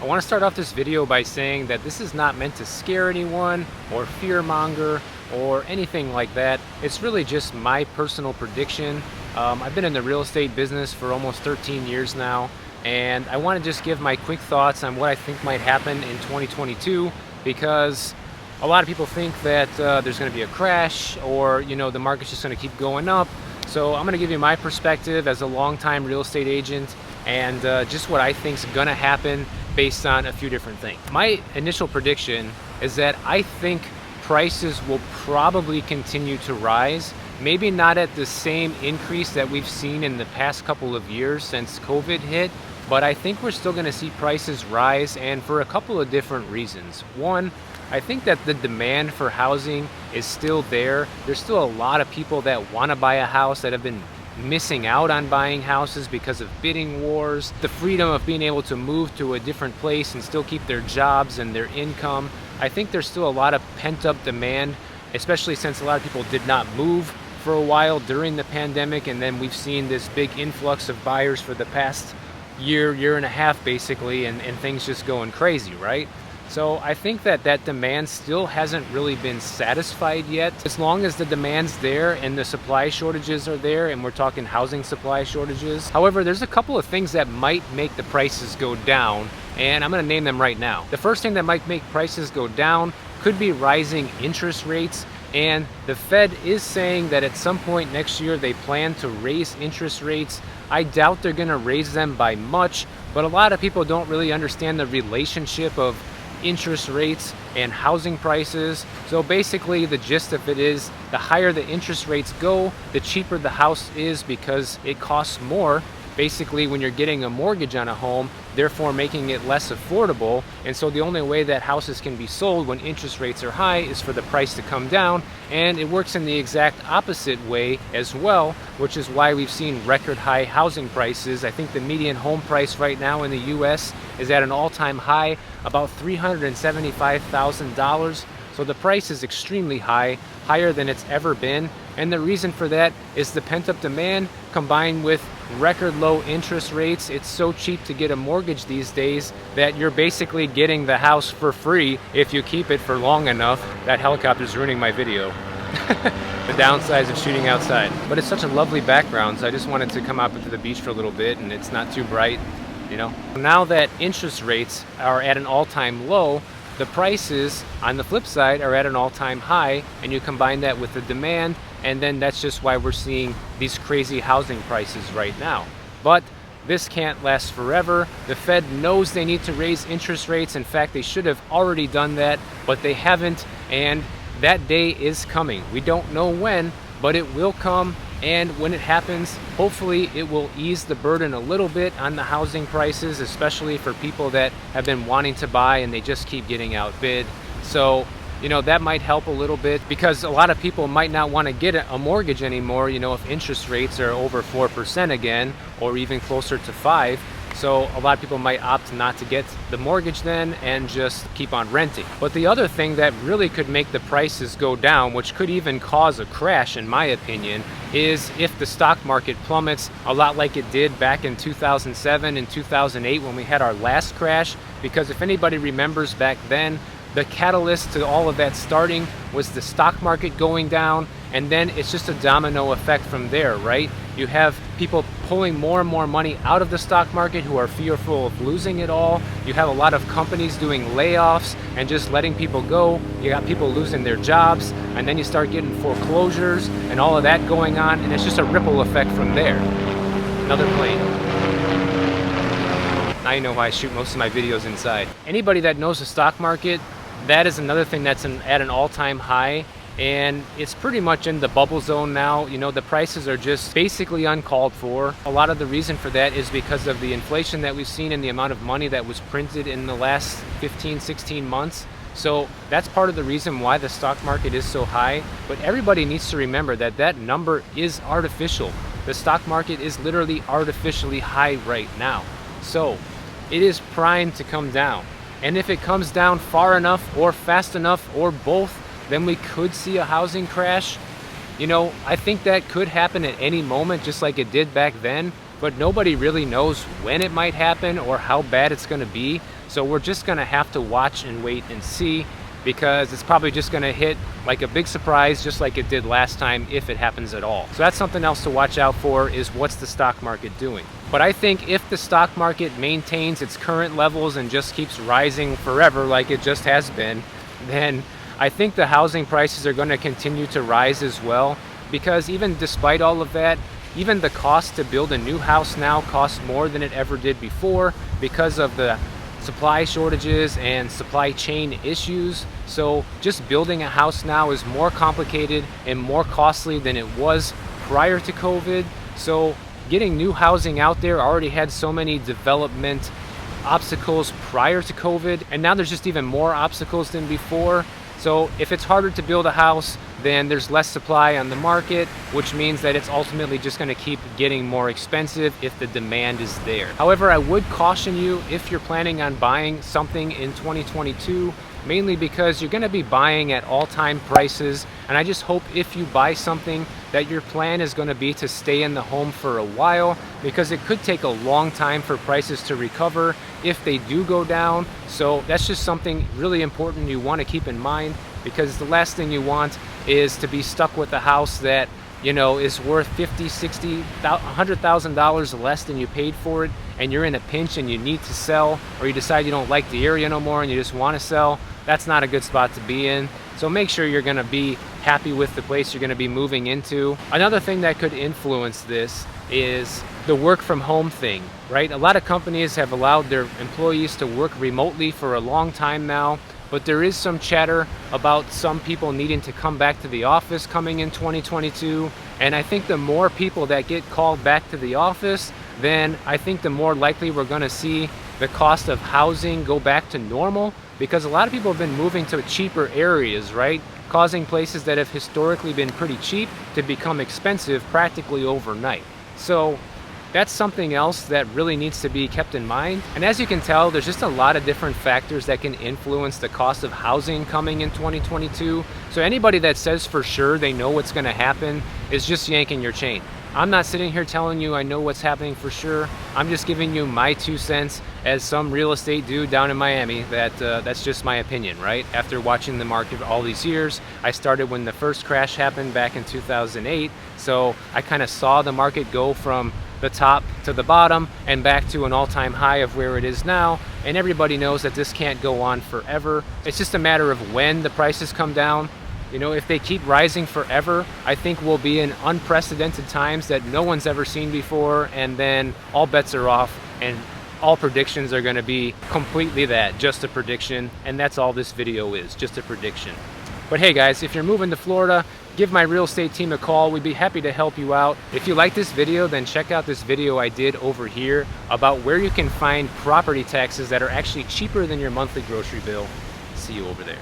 I want to start off this video by saying that this is not meant to scare anyone or fear monger or anything like that. It's really just my personal prediction. I've been in the real estate business for almost 13 years now, and I want to just give my quick thoughts on what I think might happen in 2022, because a lot of people think that there's going to be a crash, or the market's just going to keep going up. So I'm going to give you my perspective as a longtime real estate agent and just what I think is going to happen based on a few different things. My initial prediction is that I think prices will probably continue to rise, maybe not at the same increase that we've seen in the past couple of years since COVID hit, but I think we're still going to see prices rise, and for a couple of different reasons. One, I think that the demand for housing is still there. There's still a lot of people that want to buy a house that have been missing out on buying houses because of bidding wars, the freedom of being able to move to a different place and still keep their jobs and their income. I think there's still a lot of pent-up demand, especially since a lot of people did not move for a while during the pandemic, and then we've seen this big influx of buyers for the past year and a half basically, and things just going crazy, right? So I think that demand still hasn't really been satisfied yet. As long as the demand's there and the supply shortages are there, and we're talking housing supply shortages. However, there's a couple of things that might make the prices go down, and I'm gonna name them right now. The first thing that might make prices go down could be rising interest rates. And the Fed is saying that at some point next year they plan to raise interest rates. I doubt they're gonna raise them by much, but a lot of people don't really understand the relationship of interest rates and housing prices. So basically the gist of it is, the higher the interest rates go, the cheaper the house is, because it costs more basically when you're getting a mortgage on a home, therefore making it less affordable. And so the only way that houses can be sold when interest rates are high is for the price to come down. And it works in the exact opposite way as well, which is why we've seen record high housing prices. I think the median home price right now in the US is at an all-time high, about $375,000. So the price is extremely high, higher than it's ever been. And the reason for that is the pent-up demand combined with record low interest rates. It's so cheap to get a mortgage these days that you're basically getting the house for free if you keep it for long enough. That helicopter's ruining my video. The downsides of shooting outside. But it's such a lovely background, so I just wanted to come out to the beach for a little bit, and it's not too bright, Now that interest rates are at an all-time low, the prices on the flip side are at an all-time high, and you combine that with the demand, and then that's just why we're seeing these crazy housing prices right now. But this can't last forever. The Fed knows they need to raise interest rates. In fact, they should have already done that, but they haven't, and that day is coming. We don't know when, but it will come. And when it happens, hopefully it will ease the burden a little bit on the housing prices, especially for people that have been wanting to buy and they just keep getting outbid. So, that might help a little bit, because a lot of people might not want to get a mortgage anymore, if interest rates are over 4% again, or even closer to 5%. So a lot of people might opt not to get the mortgage then and just keep on renting. But the other thing that really could make the prices go down, which could even cause a crash in my opinion, is if the stock market plummets a lot like it did back in 2007 and 2008 when we had our last crash. Because if anybody remembers back then, the catalyst to all of that starting was the stock market going down, and then it's just a domino effect from there, right? You have people pulling more and more money out of the stock market who are fearful of losing it all. You have a lot of companies doing layoffs and just letting people go. You got people losing their jobs, and then you start getting foreclosures and all of that going on, and it's just a ripple effect from there. Another plane. Now you know why I shoot most of my videos inside. Anybody that knows the stock market, that is another thing that's at an all-time high, and it's pretty much in the bubble zone now. The prices are just basically uncalled for. A lot of the reason for that is because of the inflation that we've seen and the amount of money that was printed in the last 15-16 months. So that's part of the reason why the stock market is so high. But everybody needs to remember that that number is artificial. The stock market is literally artificially high right now. So it is primed to come down. And if it comes down far enough or fast enough or both, then we could see a housing crash. I think that could happen at any moment, just like it did back then. but nobody really knows when it might happen or how bad it's going to be. So we're just going to have to watch and wait and see, because it's probably just going to hit like a big surprise, just like it did last time, if it happens at all. So that's something else to watch out for, is what's the stock market doing. But I think if the stock market maintains its current levels and just keeps rising forever like it just has been, then I think the housing prices are going to continue to rise as well, because even despite all of that, even the cost to build a new house now costs more than it ever did before because of the supply shortages and supply chain issues. So just building a house now is more complicated and more costly than it was prior to COVID. So getting new housing out there already had so many development obstacles prior to COVID, and now there's just even more obstacles than before. So if it's harder to build a house, then there's less supply on the market, which means that it's ultimately just going to keep getting more expensive if the demand is there. However, I would caution you if you're planning on buying something in 2022, mainly because you're going to be buying at all-time prices, and I just hope if you buy something that your plan is going to be to stay in the home for a while, because it could take a long time for prices to recover if they do go down. So that's just something really important you want to keep in mind, because the last thing you want is to be stuck with a house that, you know, is worth $50,000, $60,000, $100,000 less than you paid for it, and you're in a pinch and you need to sell, or you decide you don't like the area no more and you just want to sell. That's not a good spot to be in. So make sure you're going to be happy with the place you're going to be moving into. Another thing that could influence this is the work from home thing, right? A lot of companies have allowed their employees to work remotely for a long time now, but there is some chatter about some people needing to come back to the office coming in 2022. And I think the more people that get called back to the office, then I think the more likely we're going to see the cost of housing go back to normal, because a lot of people have been moving to cheaper areas, right? Causing places that have historically been pretty cheap to become expensive practically overnight. So that's something else that really needs to be kept in mind. And as you can tell, there's just a lot of different factors that can influence the cost of housing coming in 2022. So anybody that says for sure they know what's going to happen is just yanking your chain. I'm not sitting here telling you I know what's happening for sure. I'm just giving you my 2 cents as some real estate dude down in Miami. That's just my opinion, right? After watching the market all these years, I started when the first crash happened back in 2008. So I kind of saw the market go from the top to the bottom and back to an all-time high of where it is now. And everybody knows that this can't go on forever. It's just a matter of when the prices come down. You know, if they keep rising forever, I think we'll be in unprecedented times that no one's ever seen before, and then all bets are off and all predictions are going to be completely that, just a prediction. And that's all this video is, just a prediction. But hey guys, if you're moving to Florida, give my real estate team a call. We'd be happy to help you out. If you like this video, then check out this video I did over here about where you can find property taxes that are actually cheaper than your monthly grocery bill. See you over there.